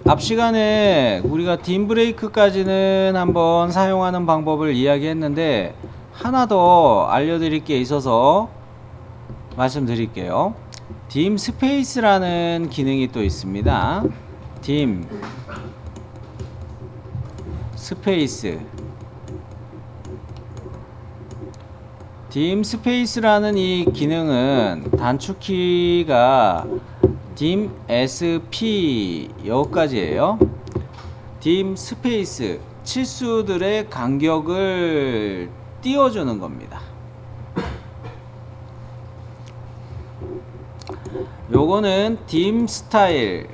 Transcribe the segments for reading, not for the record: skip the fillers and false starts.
앞 시간에 우리가 dim 브레이크까지는 한번 사용하는 방법을 이야기했는데 하나 더 알려드릴 게 있어서 말씀드릴게요. dim 스페이스라는 기능이 또 있습니다. dim 스페이스 dim 스페이스라는 이 기능은 단축키가 dim sp 여기까지예요. dim 스페이스 치수들의 간격을 띄워주는 겁니다. 요거는 dim 스타일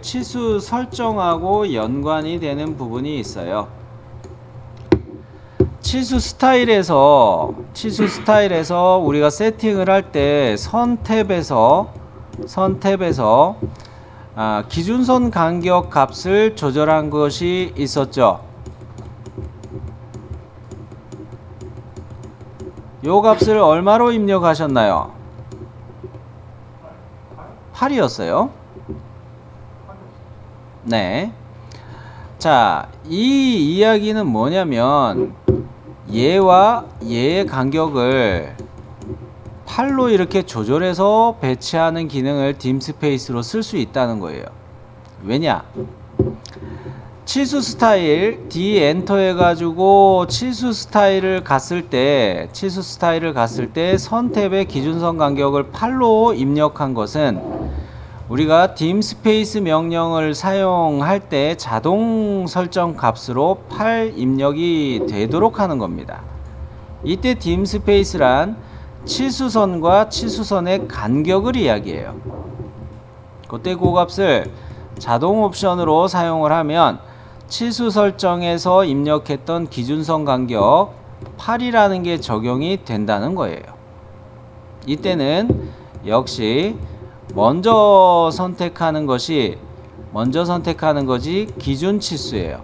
치수 설정하고 연관이 되는 부분이 있어요. 치수 스타일에서 우리가 세팅을 할 때 선 탭에서 기준선 간격 값을 조절한 것이 있었죠. 요 값을 얼마로 입력하셨나요? 8이었어요. 네. 자, 이 이야기는 뭐냐면 얘와 얘의 간격을 8로 이렇게 조절해서 배치하는 기능을 dim 스페이스로 쓸 수 있다는 거예요. 왜냐? 치수 스타일 D 엔터 해가지고 치수 스타일을 갔을 때 선 탭의 기준선 간격을 8로 입력한 것은 우리가 dim 스페이스 명령을 사용할 때 자동 설정 값으로 8 입력이 되도록 하는 겁니다. 이때 dim 스페이스란 치수선과 치수선의 간격을 이야기해요. 그때 그 값을 자동 옵션으로 사용을 하면 치수 설정에서 입력했던 기준선 간격 8이라는 게 적용이 된다는 거예요. 이때는 역시 먼저 선택하는 것이 기준 치수예요.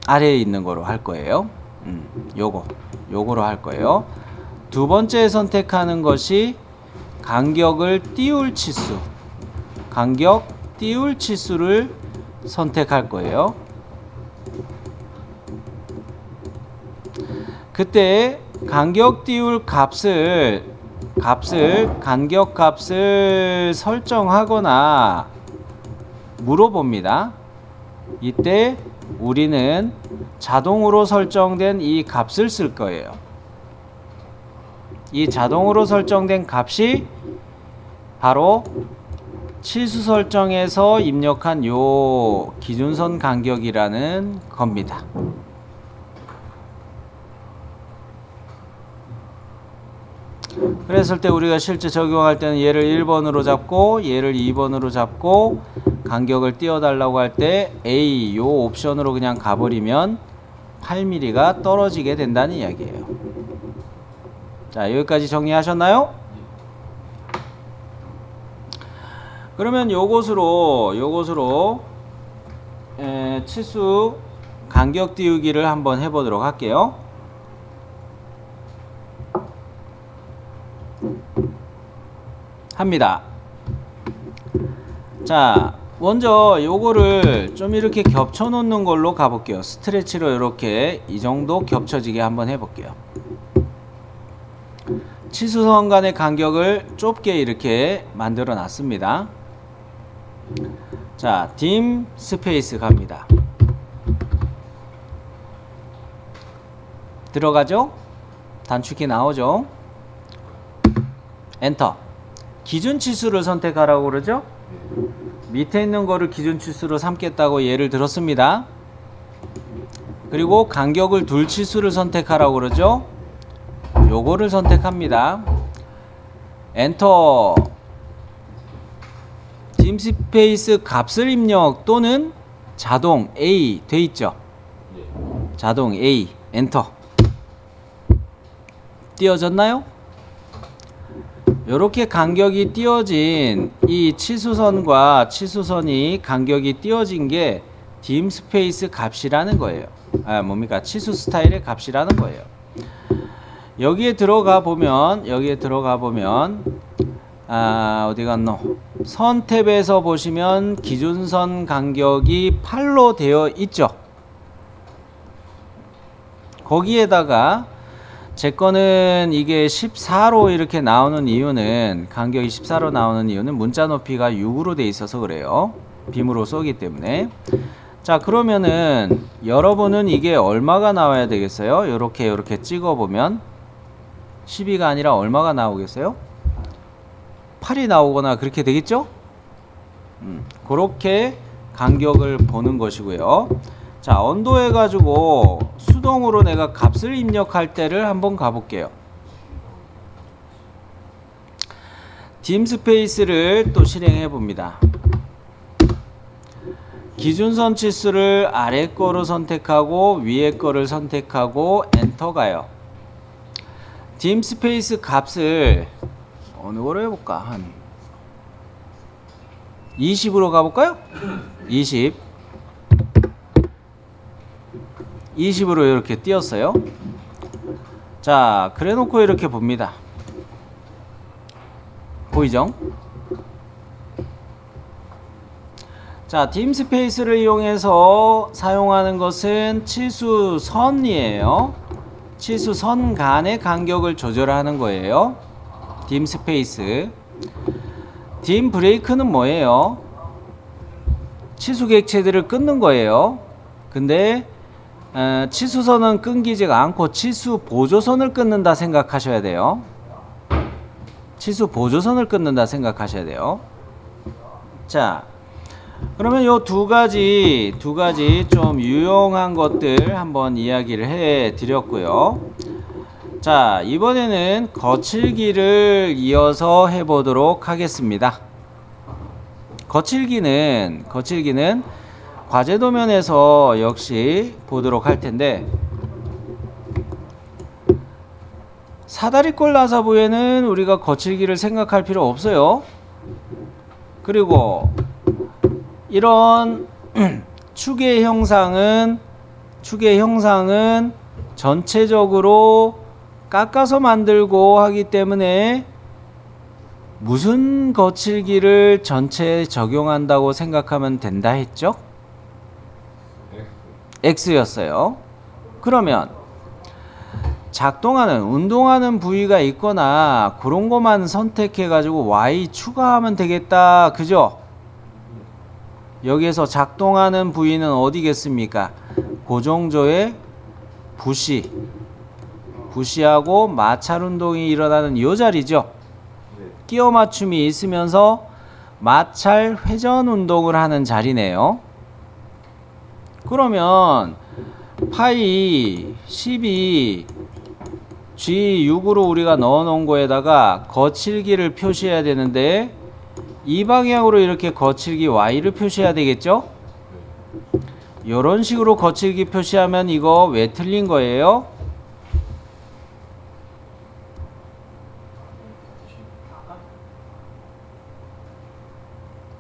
아래에 있는 거로 할 거예요. 요거로 할 거예요. 두 번째 선택하는 것이 간격을 띄울 치수를 선택할 거예요. 그때 간격 띄울 간격 값을 설정하거나 물어봅니다. 이때 우리는 자동으로 설정된 이 값을 쓸 거예요. 이 자동으로 설정된 값이 바로 치수 설정에서 입력한 요 기준선 간격이라는 겁니다. 그랬을 때 우리가 실제 적용할 때는 얘를 1번으로 잡고 얘를 2번으로 잡고 간격을 띄워달라고 할 때 A 요 옵션으로 그냥 가버리면 8mm가 떨어지게 된다는 이야기예요. 자, 여기까지 정리하셨나요? 그러면 요것으로 치수 간격 띄우기를 한번 해보도록 할게요. 합니다. 자, 먼저 요거를 좀 이렇게 겹쳐 놓는 걸로 가볼게요. 스트레치로 이렇게 이 정도 겹쳐지게 한번 해볼게요. 치수선 간의 간격을 좁게 이렇게 만들어 놨습니다. 자, dim 스페이스 갑니다. 들어가죠? 단축키 나오죠? 엔터. 기준 치수를 선택하라고 그러죠? 밑에 있는 거를 기준 치수로 삼겠다고 예를 들었습니다. 그리고 간격을 둘 치수를 선택하라고 그러죠? 요거를 선택합니다. 엔터. dim 스페이스 값을 입력 또는 자동 A 돼 있죠? 자동 A 엔터. 띄워졌나요? 요렇게 간격이 띄워진 이 치수선과 치수선이 간격이 띄워진 게 dim 스페이스 값이라는 거예요. 뭡니까? 치수 스타일의 값이라는 거예요. 여기에 들어가 보면 어디 갔노? 선 탭에서 보시면 기준선 간격이 8로 되어 있죠. 거기에다가 제 거는 이게 14로 이렇게 나오는 이유는, 간격이 14로 나오는 이유는 문자 높이가 6으로 돼 있어서 그래요. 빔으로 쏘기 때문에. 자, 그러면은 여러분은 이게 얼마가 나와야 되겠어요? 요렇게 찍어보면 12가 아니라 얼마가 나오겠어요? 8이 나오거나 그렇게 되겠죠? 그렇게 간격을 보는 것이고요. 자, 언도 해가지고 수동으로 내가 값을 입력할 때를 한번 가볼게요. dim 스페이스를 또 실행해 봅니다. 기준선 치수를 아래 거로 선택하고 위에 거를 선택하고 엔터 가요. dim 스페이스 값을 어느 거로 해볼까? 한 20으로 가볼까요? 20으로 이렇게 띄었어요. 자, 그래 놓고 이렇게 봅니다. 보이죠? 자, dim 스페이스를 이용해서 사용하는 것은 치수선이에요. 치수선 간의 간격을 조절하는 거예요. dim 스페이스. dim 브레이크는 뭐예요? 치수 객체들을 끊는 거예요. 근데 치수선은 끊기지가 않고 치수 보조선을 끊는다 생각하셔야 돼요. 치수 보조선을 끊는다 생각하셔야 돼요. 자, 그러면 요 두 가지 좀 유용한 것들 한번 이야기를 해 드렸고요. 자, 이번에는 거칠기를 이어서 해 보도록 하겠습니다. 거칠기는 과제 도면에서 역시 보도록 할 텐데, 사다리꼴 나사부에는 우리가 거칠기를 생각할 필요 없어요. 그리고 이런 축의 형상은 전체적으로 깎아서 만들고 하기 때문에 무슨 거칠기를 전체에 적용한다고 생각하면 된다 했죠? X였어요. 그러면 운동하는 부위가 있거나 그런 것만 선택해 가지고 Y 추가하면 되겠다, 그죠? 여기에서 작동하는 부위는 어디겠습니까? 고정조의 부시하고 마찰 운동이 일어나는 이 자리죠. 끼워 맞춤이 있으면서 마찰 회전 운동을 하는 자리네요. 그러면 파이 12 G6으로 우리가 넣어 놓은 거에다가 거칠기를 표시해야 되는데, 이 방향으로 이렇게 거칠기 Y를 표시해야 되겠죠? 이런 식으로 거칠기 표시하면 이거 왜 틀린 거예요?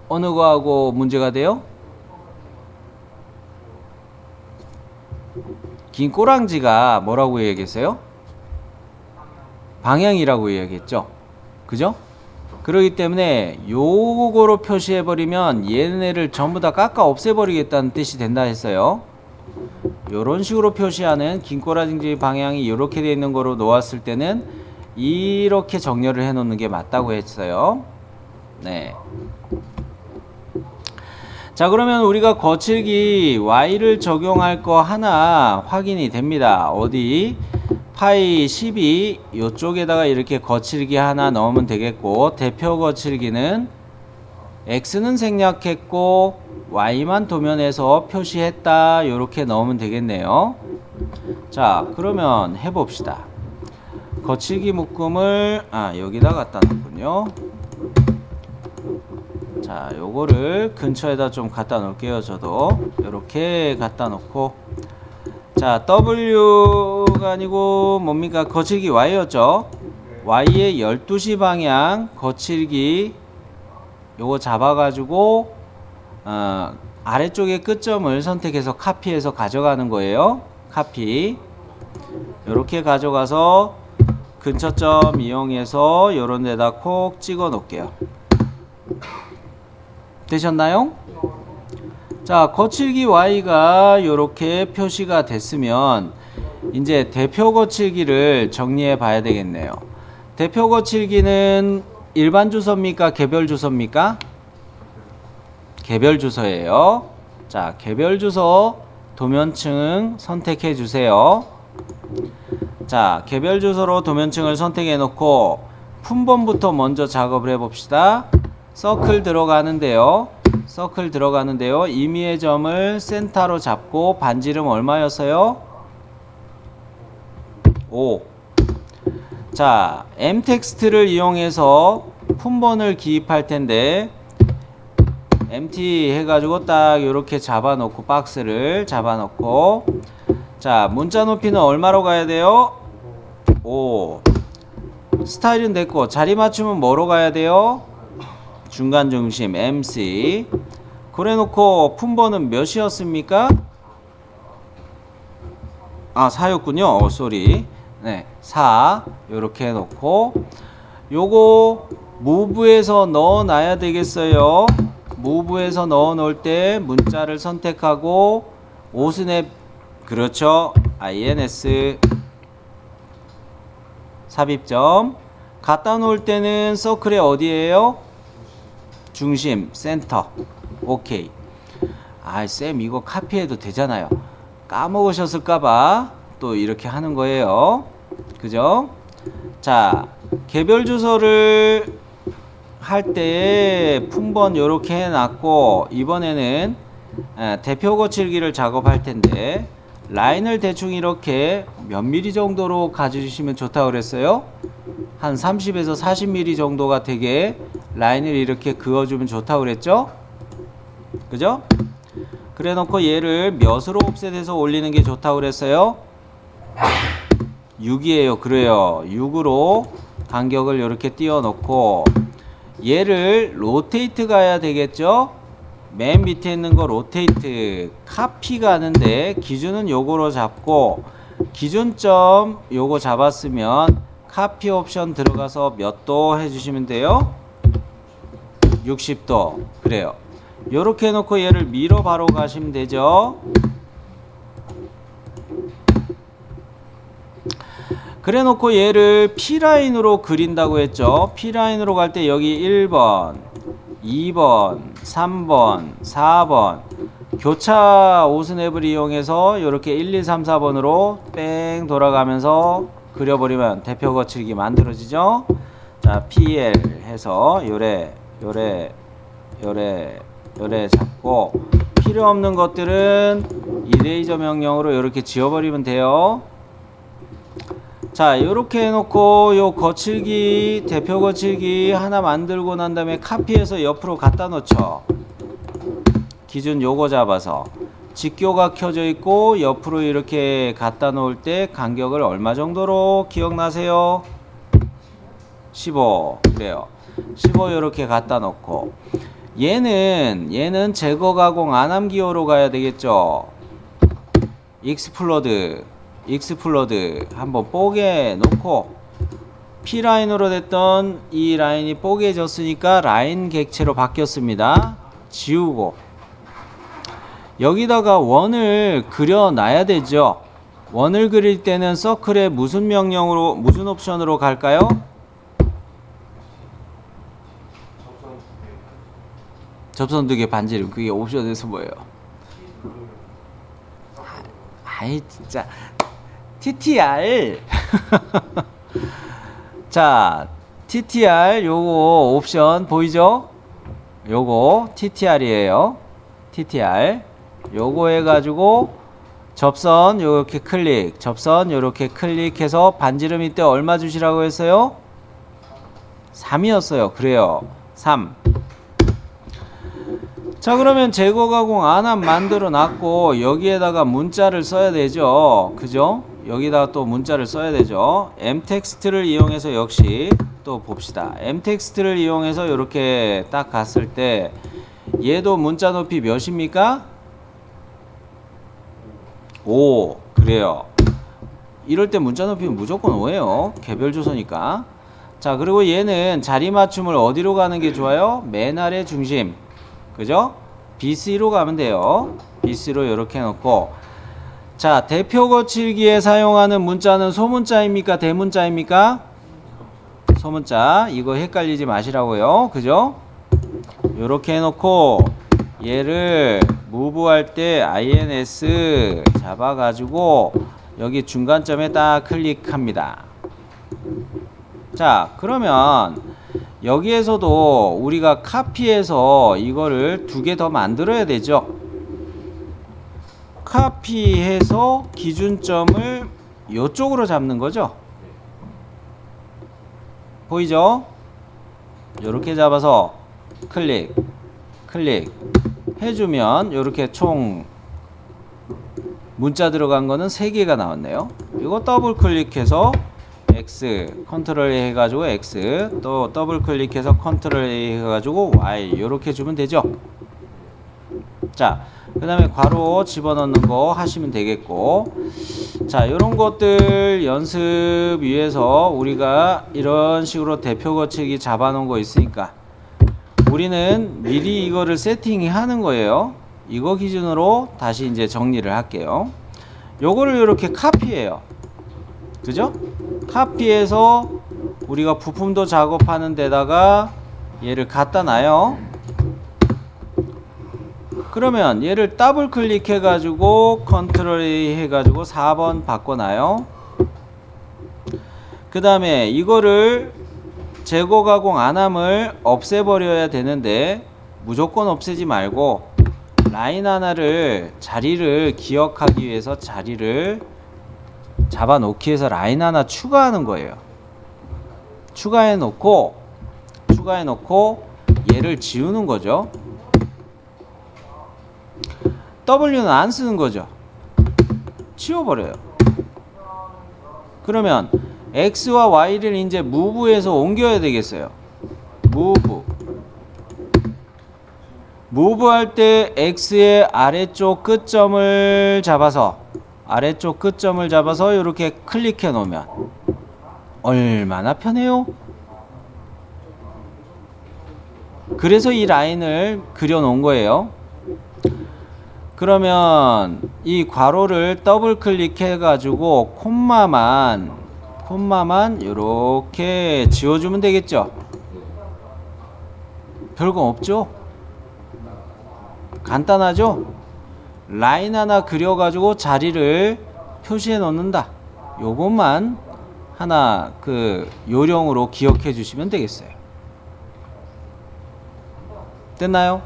어느 거하고 문제가 돼요? 긴 꼬랑지가 뭐라고 얘기했어요? 방향이라고 얘기했죠. 그죠? 그렇기 때문에 요거로 표시해버리면 얘네를 전부 다 깎아 없애버리겠다는 뜻이 된다 했어요. 요런 식으로 표시하는 긴 꼬랑지 방향이 이렇게 되어 있는 거로 놓았을 때는 이렇게 정렬을 해 놓는 게 맞다고 했어요. 네. 자, 그러면 우리가 거칠기 Y를 적용할 거 하나 확인이 됩니다. 어디? 파이 12 요쪽에다가 이렇게 거칠기 하나 넣으면 되겠고, 대표 거칠기는 X는 생략했고 Y만 도면에서 표시했다, 요렇게 넣으면 되겠네요. 자, 그러면 해봅시다. 거칠기 묶음을 여기다 갖다 놓군요. 자, 요거를 근처에다 좀 갖다 놓을게요. 저도 요렇게 갖다 놓고, 자, W가 아니고 뭡니까? 거칠기 Y였죠. Y의 12시 방향 거칠기 요거 잡아가지고 아래쪽의 끝점을 선택해서 카피해서 가져가는 거예요. 카피. 요렇게 가져가서 근처점 이용해서 요런 데다 콕 찍어 놓을게요. 되셨나요? 자, 거칠기 Y가 요렇게 표시가 됐으면 이제 대표 거칠기를 정리해 봐야 되겠네요. 대표 거칠기는 일반 주소입니까? 개별 주소입니까? 개별 주소예요. 자, 개별 주소 도면층 선택해 주세요. 자, 개별 주소로 도면층을 선택해 놓고 품번부터 먼저 작업을 해 봅시다. 서클 들어가는데요. 서클 들어가는데요. 임의의 점을 센터로 잡고 반지름 얼마였어요? 5. 자, M 텍스트를 이용해서 품번을 기입할 텐데 MT 해가지고 딱 이렇게 잡아놓고 박스를 잡아놓고 자, 문자 높이는 얼마로 가야 돼요? 5. 스타일은 됐고 자리 맞추면 뭐로 가야 돼요? 중간 중심 MC. 그래놓고 품번은 몇이었습니까? 아, 4였군요. 쏘리. 네, 4 요렇게 해놓고 요거 무브에서 넣어놔야 되겠어요. 무브에서 넣어 놓을 때 문자를 선택하고 오스냅, 그렇죠, INS 삽입점. 갖다 놓을 때는 서클의 어디에요? 중심, 센터. 오케이. 아, 쌤 이거 카피해도 되잖아요. 까먹으셨을까봐 또 이렇게 하는 거예요. 그죠? 자, 개별 주소를 할 때 품번 요렇게 해놨고 이번에는 대표 거칠기를 작업할 텐데 라인을 대충 이렇게 몇 미리 정도로 가져주시면 좋다고 그랬어요? 한 30에서 40mm 정도가 되게 라인을 이렇게 그어주면 좋다고 그랬죠? 그죠? 그래 놓고 얘를 몇으로 옵셋해서 올리는 게 좋다고 그랬어요? 6이에요. 그래요. 6으로 간격을 이렇게 띄워 놓고 얘를 로테이트 가야 되겠죠? 맨 밑에 있는 거 로테이트 카피 가는데 기준은 요거로 잡고 기준점 요거 잡았으면 카피 옵션 들어가서 몇 도 해주시면 돼요? 60도. 그래요. 요렇게 해놓고 얘를 밀어 바로 가시면 되죠. 그래 놓고 얘를 P라인으로 그린다고 했죠. P라인으로 갈 때 여기 1번 2번 3번 4번 교차 오스냅을 이용해서 이렇게 1, 2, 3, 4번으로 뺑 돌아가면서 그려버리면 대표 거칠기 만들어지죠. 자, PL 해서 요래 잡고 필요 없는 것들은 이레이저 명령으로 이렇게 지워버리면 돼요. 자, 요렇게 해놓고 요 거칠기 대표 거칠기 하나 만들고 난 다음에 카피해서 옆으로 갖다 놓죠. 기준 요거 잡아서 직교가 켜져 있고 옆으로 이렇게 갖다 놓을 때 간격을 얼마 정도로 기억나세요? 15. 그래요. 15 요렇게 갖다 놓고 얘는 제거 가공 안함 기호로 가야 되겠죠. 익스플로드 한번 뽀개 놓고 P라인으로 됐던 이 라인이 뽀개졌으니까 라인 객체로 바뀌었습니다. 지우고 여기다가 원을 그려 놔야 되죠. 원을 그릴 때는 서클에 무슨 명령으로 무슨 옵션으로 갈까요? 접선 2개 반지름. 그게 옵션에서 뭐예요? 아이 진짜 TTR 자, TTR 요거 옵션 보이죠? 요거 TTR이에요. TTR 요거 해가지고 접선 요렇게 클릭, 접선 요렇게 클릭해서 반지름 이때 얼마 주시라고 했어요? 3이었어요. 그래요. 3. 자, 그러면 제거 가공 안함 만들어 놨고 여기에다가 문자를 써야 되죠. 그죠? 여기다가 또 문자를 써야 되죠. M 텍스트를 이용해서 역시 또 봅시다. M 텍스트를 이용해서 이렇게 딱 갔을 때 얘도 문자 높이 몇입니까? 5. 그래요. 이럴 때 문자 높이는 무조건 5예요. 개별 주소니까. 자, 그리고 얘는 자리 맞춤을 어디로 가는 게 좋아요? 맨 아래 중심. 그죠? BC로 가면 돼요. BC로 이렇게 해놓고. 자, 대표 거칠기에 사용하는 문자는 소문자입니까? 대문자입니까? 소문자. 이거 헷갈리지 마시라고요. 그죠? 요렇게 해놓고 얘를 무브할 때 INS 잡아가지고 여기 중간점에 딱 클릭합니다. 자, 그러면 여기에서도 우리가 카피해서 이거를 두 개 더 만들어야 되죠. 카피해서 기준점을 이쪽으로 잡는 거죠. 보이죠? 이렇게 잡아서 클릭 해주면 이렇게 총 문자 들어간 거는 3개가 나왔네요. 이거 더블 클릭해서 X 컨트롤 A 해가지고 X, 또 더블 클릭해서 컨트롤 A 해가지고 Y 이렇게 주면 되죠. 자, 그 다음에 괄호 집어넣는 거 하시면 되겠고, 자, 요런 것들 연습 위해서 우리가 이런 식으로 대표 거치기 잡아놓은 거 있으니까 우리는 미리 이거를 세팅하는 거예요. 이거 기준으로 다시 이제 정리를 할게요. 요거를 이렇게 카피해요. 그죠? 카피해서 우리가 부품도 작업하는 데다가 얘를 갖다 놔요. 그러면 얘를 더블 클릭해 가지고 컨트롤 A 해 가지고 4번 바꿔놔요. 그 다음에 이거를 재고 가공 안함을 없애버려야 되는데 무조건 없애지 말고 라인 하나를 자리를 기억하기 위해서 자리를 잡아 놓기 위해서 라인 하나 추가하는 거예요. 추가해 놓고 얘를 지우는 거죠. W는 안 쓰는 거죠. 치워버려요. 그러면 X와 Y를 이제 무브해서 옮겨야 되겠어요. 무브 할 때 X의 아래쪽 끝점을 잡아서 이렇게 클릭해 놓으면 얼마나 편해요? 그래서 이 라인을 그려 놓은 거예요. 그러면 이 괄호를 더블 클릭해 가지고 콤마만 이렇게 지워주면 되겠죠. 별거 없죠. 간단하죠. 라인 하나 그려 가지고 자리를 표시해 놓는다. 요것만 하나 그 요령으로 기억해 주시면 되겠어요. 됐나요?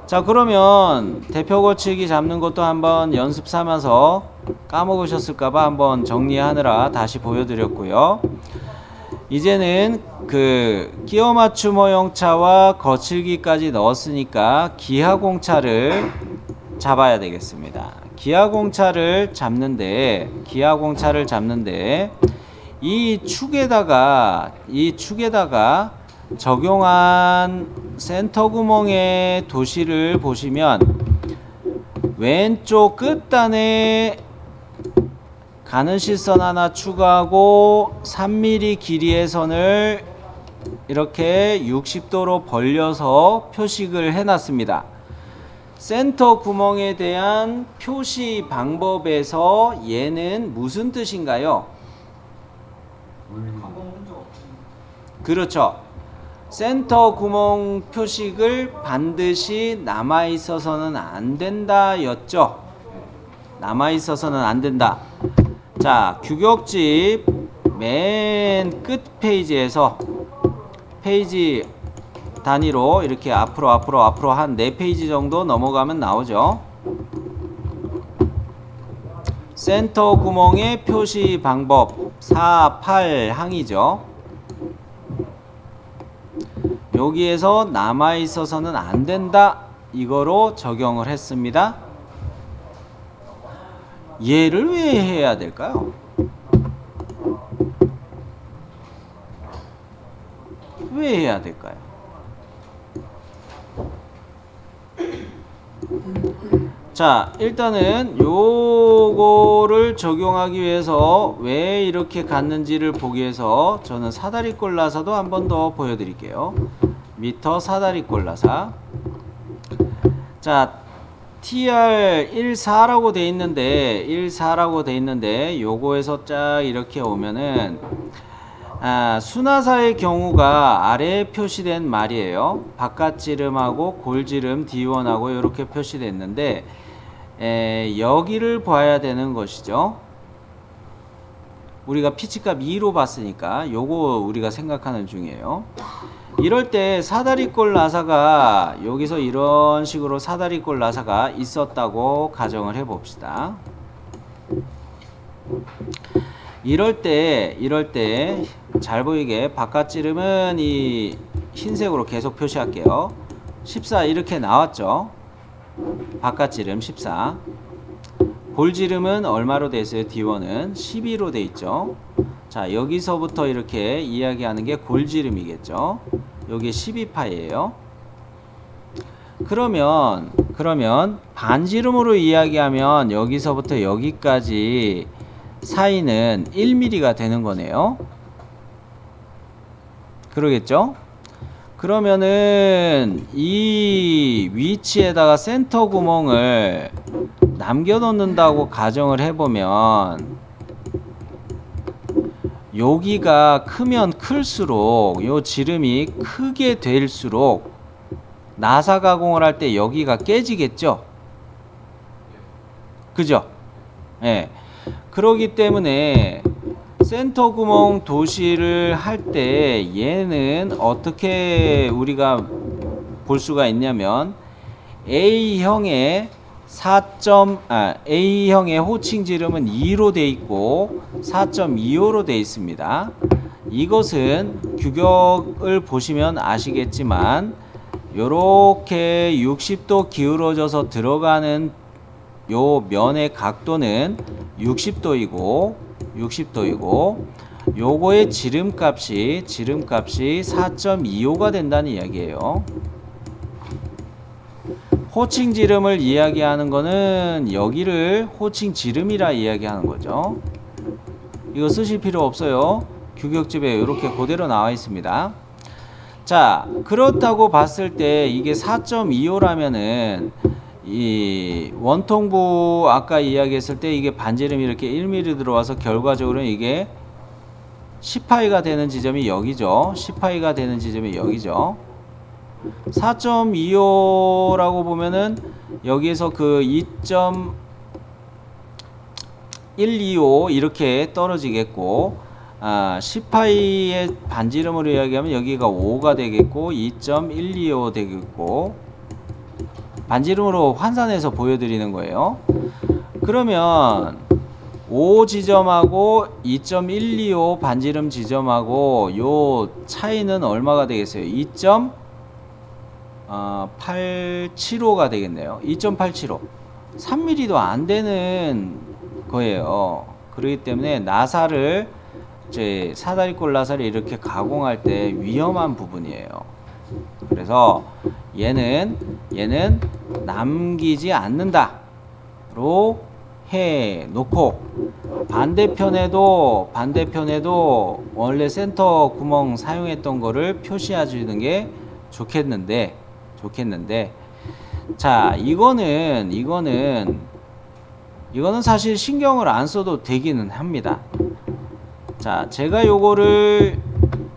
자, 그러면 대표 거치기 잡는 것도 한번 연습 삼아서 까먹으셨을까봐 한번 정리하느라 다시 보여드렸고요. 이제는 그 끼워 맞춤 허용차와 거칠기까지 넣었으니까 기하공차를 잡아야 되겠습니다. 기하공차를 잡는데 이 축에다가 적용한 센터 구멍의 도시를 보시면 왼쪽 끝단에 가는 실선 하나 추가하고 3mm 길이의 선을 이렇게 60도로 벌려서 표식을 해놨습니다. 센터 구멍에 대한 표시 방법에서 얘는 무슨 뜻인가요? 그렇죠. 센터 구멍 표식을 반드시 남아있어서는 안 된다 였죠. 남아있어서는 안 된다. 자, 규격집 맨 끝 페이지에서 페이지 단위로 이렇게 앞으로 한 4페이지 정도 넘어가면 나오죠. 센터 구멍의 표시 방법 4, 8 항이죠. 여기에서 남아있어서는 안 된다. 이거로 적용을 했습니다. 얘를 왜 해야 될까요? 왜 해야 될까요? 자, 일단은 요거를 적용하기 위해서 왜 이렇게 갔는지를 보기 위해서 저는 사다리꼴 나사도 한 번 더 보여드릴게요. 미터 사다리꼴 나사. 자, TR14라고 돼 있는데 14라고 돼 있는데 요거에서 쫙 이렇게 오면은 수나사의 경우가 아래에 표시된 말이에요. 바깥지름하고 골지름 D1하고 이렇게 표시됐는데 여기를 봐야 되는 것이죠. 우리가 피치값 2로 봤으니까 요거 우리가 생각하는 중이에요. 이럴 때 사다리꼴 나사가 여기서 이런 식으로 사다리꼴 나사가 있었다고 가정을 해 봅시다. 이럴 때 잘 보이게 바깥지름은 이 흰색으로 계속 표시할게요. 14 이렇게 나왔죠. 바깥지름 14. 골지름은 얼마로 돼 있어요? D1은 12로 돼 있죠. 자, 여기서부터 이렇게 이야기하는 게 골지름이겠죠. 여기 12파이예요. 그러면 반지름으로 이야기하면 여기서부터 여기까지 사이는 1mm가 되는 거네요. 그러겠죠? 그러면은 이 위치에다가 센터 구멍을 남겨 놓는다고 가정을 해보면 여기가 크면 클수록 요 지름이 크게 될수록 나사 가공을 할 때 여기가 깨지겠죠? 그죠? 예. 그러기 때문에 센터 구멍 도시를 할 때 얘는 어떻게 우리가 볼 수가 있냐면 A형의 A형의 호칭 지름은 2로 돼 있고 4.25로 돼 있습니다. 이것은 규격을 보시면 아시겠지만 요렇게 60도 기울어져서 들어가는 요 면의 각도는 60도이고 요거의 지름값이 4.25가 된다는 이야기예요. 호칭 지름을 이야기하는 거는 여기를 호칭 지름이라 이야기하는 거죠. 이거 쓰실 필요 없어요. 규격집에 이렇게 그대로 나와 있습니다. 자, 그렇다고 봤을 때 이게 4.25라면은 이 원통부 아까 이야기했을 때 이게 반지름이 이렇게 1mm 들어와서 결과적으로 이게 10파이가 되는 지점이 여기죠. 10파이가 되는 지점이 여기죠. 4.25라고 보면은 여기에서 그 2.125 이렇게 떨어지겠고 10파이의 반지름으로 이야기하면 여기가 5가 되겠고 2.125 되겠고 반지름으로 환산해서 보여드리는 거예요. 그러면 5 지점하고 2.125 반지름 지점하고 요 차이는 얼마가 되겠어요? 2.875가 되겠네요. 2.875 3mm도 안 되는 거예요. 그렇기 때문에 나사를 이제 사다리꼴 나사를 이렇게 가공할 때 위험한 부분이에요. 그래서 얘는 남기지 않는다로 해 놓고 반대편에도 원래 센터 구멍 사용했던 거를 표시해 주는 게 좋겠는데 자, 이거는 사실 신경을 안 써도 되기는 합니다. 자, 제가 요거를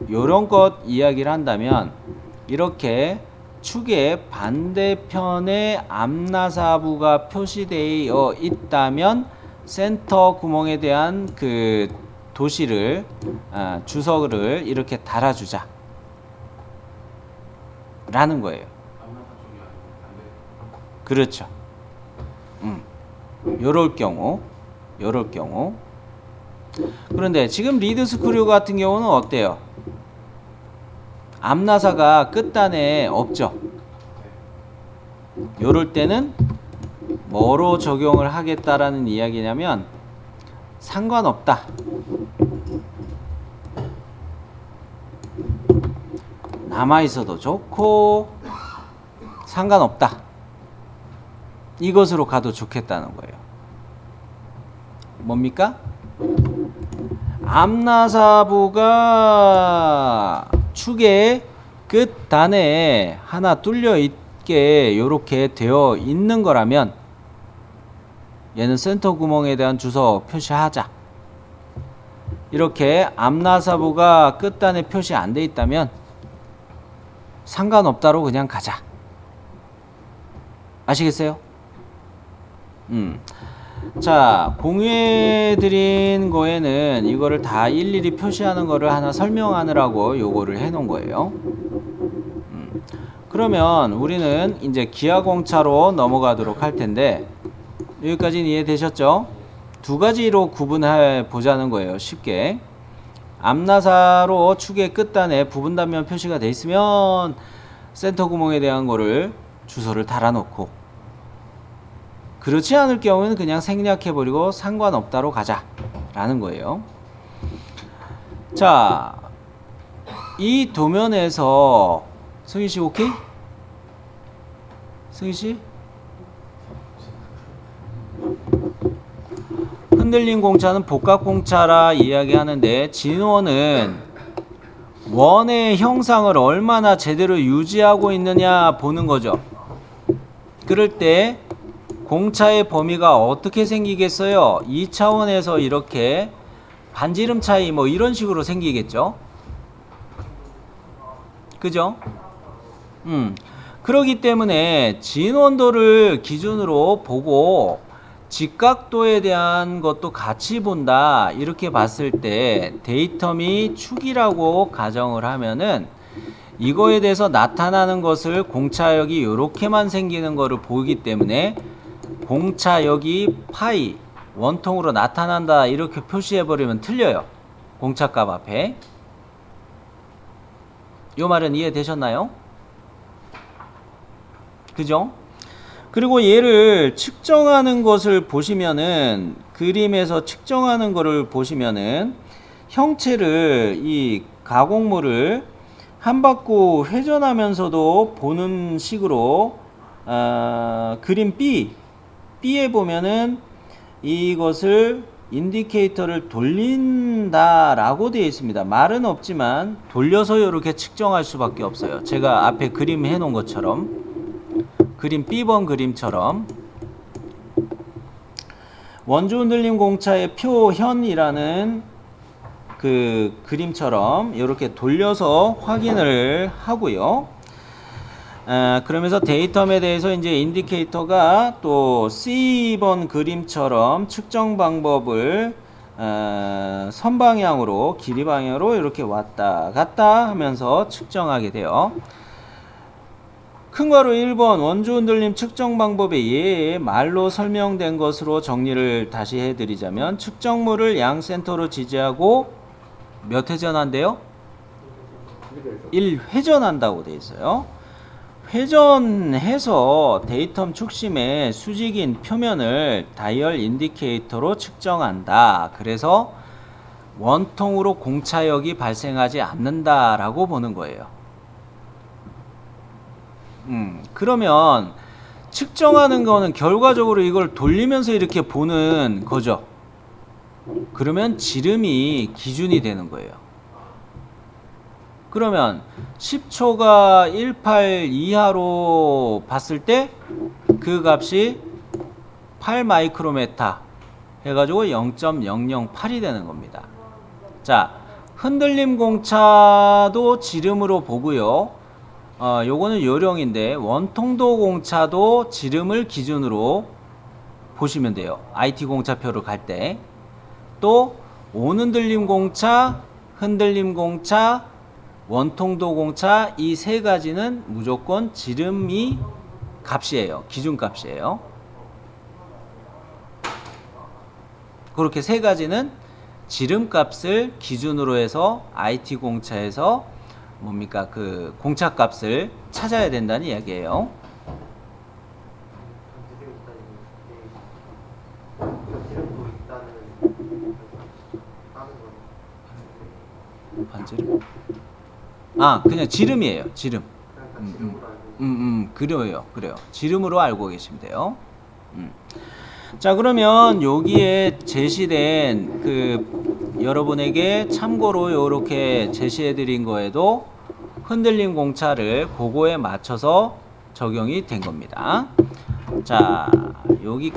요런 것 이야기를 한다면 이렇게 축의 반대편에 앞나사부가 표시되어 있다면 센터 구멍에 대한 그 도시를 주석을 이렇게 달아주자 라는 거예요. 그렇죠. 요럴 경우 그런데 지금 리드 스크류 같은 경우는 어때요? 앞나사가 끝단에 없죠. 요럴 때는 뭐로 적용을 하겠다라는 이야기냐면 상관없다. 남아있어도 좋고 상관없다. 이것으로 가도 좋겠다는 거예요. 뭡니까? 암나사부가 축의 끝단에 하나 뚫려 있게 요렇게 되어 있는 거라면 얘는 센터 구멍에 대한 주소 표시하자. 이렇게 암나사부가 끝단에 표시 안 돼 있다면 상관없다로 그냥 가자. 아시겠어요? 자, 공유해 드린 거에는 이거를 다 일일이 표시하는 거를 하나 설명하느라고 요거를 해 놓은 거예요. 그러면 우리는 이제 기하공차로 넘어가도록 할 텐데, 여기까지는 이해되셨죠? 두 가지로 구분해 보자는 거예요. 쉽게. 암나사로 축의 끝단에 부분 단면 표시가 돼 있으면 센터 구멍에 대한 거를 주소를 달아놓고, 그렇지 않을 경우에는 그냥 생략해버리고 상관없다로 가자 라는 거예요. 자, 이 도면에서 승희씨 오케이? 승희씨? 흔들림 공차는 복각 공차라 이야기하는데, 진원은 원의 형상을 얼마나 제대로 유지하고 있느냐 보는 거죠. 그럴 때 공차의 범위가 어떻게 생기겠어요? 2차원에서 이렇게 반지름 차이 뭐 이런 식으로 생기겠죠. 그죠? 그러기 때문에 진원도를 기준으로 보고 직각도에 대한 것도 같이 본다 이렇게 봤을 때 데이텀이 축이라고 가정을 하면은 이거에 대해서 나타나는 것을 공차역이 이렇게만 생기는 거를 보이기 때문에 공차역이 파이 원통으로 나타난다 이렇게 표시해버리면 틀려요. 공차값 앞에. 요 말은 이해되셨나요? 그죠? 그리고 얘를 측정하는 것을 보시면은, 그림에서 측정하는 거를 보시면은 형체를, 이 가공물을 한 바퀴 회전하면서도 보는 식으로 그림 B에 보면은 이것을 인디케이터를 돌린다라고 되어 있습니다. 말은 없지만 돌려서 이렇게 측정할 수밖에 없어요. 제가 앞에 그림 해놓은 것처럼, 그림 B번 그림처럼 원주 흔들림 공차의 표현이라는 그 그림처럼 이렇게 돌려서 확인을 하고요. 그러면서 데이텀에 대해서 이제 인디케이터가 또 C번 그림처럼 측정 방법을 선방향으로, 길이 방향으로 이렇게 왔다 갔다 하면서 측정하게 돼요. 큰 괄호 1번 원주 흔들림 측정 방법에 예 말로 설명된 것으로 정리를 다시 해드리자면, 측정물을 양 센터로 지지하고 몇 회전한대요? 1회전한다고 돼 있어요. 회전해서 데이텀 축심의 수직인 표면을 다이얼 인디케이터로 측정한다. 그래서 원통으로 공차역이 발생하지 않는다라고 보는 거예요. 그러면 측정하는 거는 결과적으로 이걸 돌리면서 이렇게 보는 거죠. 그러면 지름이 기준이 되는 거예요. 그러면 10초가 18 이하로 봤을 때 그 값이 8 마이크로메타 해가지고 0.008이 되는 겁니다. 자, 흔들림 공차도 지름으로 보고요. 요거는 요령인데 원통도 공차도 지름을 기준으로 보시면 돼요. IT 공차표를 갈 때. 또 온흔들림 공차, 흔들림 공차, 원통도 공차, 이 세 가지는 무조건 지름이 값이에요. 기준 값이에요. 그렇게 세 가지는 지름 값을 기준으로 해서 IT 공차에서 뭡니까? 그 공차 값을 찾아야 된다는 이야기예요. 반지름? 아, 그냥 지름이에요. 지름. 그래요. 지름으로 알고 계시면 돼요. 자, 그러면 여기에 제시된 그 여러분에게 참고로 이렇게 제시해 드린 거에도 흔들림 공차를 그거에 맞춰서 적용이 된 겁니다. 자, 여기